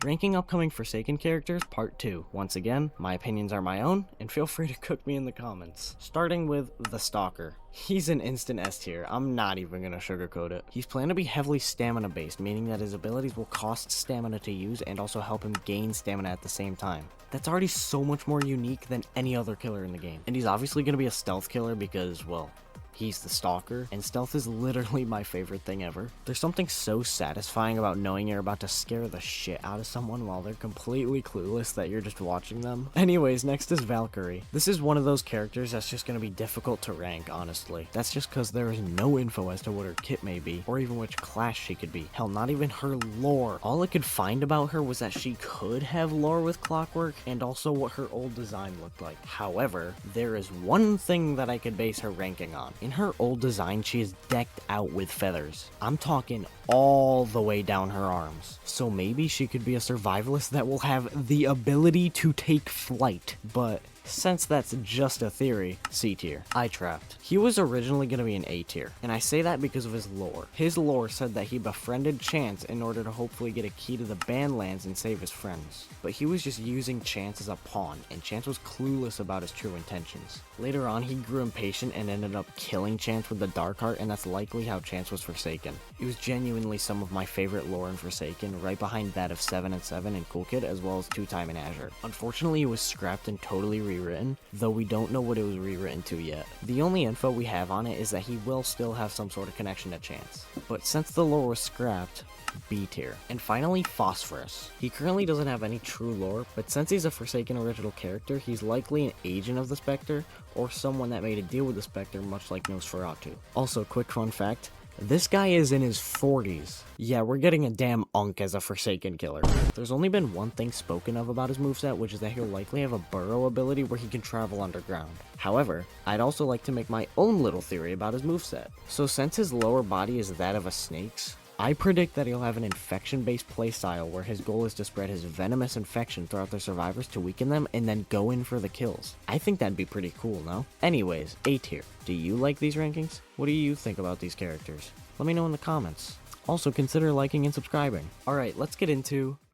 Ranking upcoming Forsaken characters, part 2. Once again, my opinions are my own, and feel free to cook me in the comments. Starting with the Stalker. He's an instant S tier, I'm not even gonna sugarcoat it. He's planned to be heavily stamina based, meaning that his abilities will cost stamina to use and also help him gain stamina at the same time. That's already so much more unique than any other killer in the game. And he's obviously gonna be a stealth killer because, well, he's the Stalker, and stealth is literally my favorite thing ever. There's something so satisfying about knowing you're about to scare the shit out of someone while they're completely clueless that you're just watching them. Anyways, next is Valkyrie. This is one of those characters that's just gonna be difficult to rank, honestly. That's just because there is no info as to what her kit may be, or even which class she could be. Hell, not even her lore. All I could find about her was that she could have lore with clockwork, and also what her old design looked like. However, there is one thing that I could base her ranking on. In her old design, she is decked out with feathers. I'm talking all the way down her arms. So maybe she could be a survivalist that will have the ability to take flight, but since that's just a theory, C tier. Eye Trapped. He was originally going to be an A tier, and I say that because of his lore. His lore said that he befriended Chance in order to hopefully get a key to the Bandlands and save his friends. But he was just using Chance as a pawn, and Chance was clueless about his true intentions. Later on, he grew impatient and ended up killing Chance with the Dark Heart, and that's likely how Chance was Forsaken. It was genuinely some of my favorite lore in Forsaken, right behind that of 7 and 7 and Cool Kid, as well as 2 Time in Azure. Unfortunately, it was scrapped and totally rewritten, though we don't know what it was rewritten to yet. The only info we have on it is that he will still have some sort of connection to Chance. But since the lore was scrapped, B tier. And finally, Phosphorus. He currently doesn't have any true lore, but since he's a Forsaken original character, he's likely an agent of the Spectre, or someone that made a deal with the Spectre, much like Nosferatu. Also, quick fun fact, this guy is in his 40s. Yeah, we're getting a damn unk as a Forsaken killer. There's only been one thing spoken of about his moveset, which is that he'll likely have a burrow ability where he can travel underground. However, I'd also like to make my own little theory about his moveset. So since his lower body is that of a snake's, I predict that he'll have an infection-based playstyle where his goal is to spread his venomous infection throughout their survivors to weaken them and then go in for the kills. I think that'd be pretty cool, no? Anyways, A tier. Do you like these rankings? What do you think about these characters? Let me know in the comments. Also, consider liking and subscribing. Alright, let's get into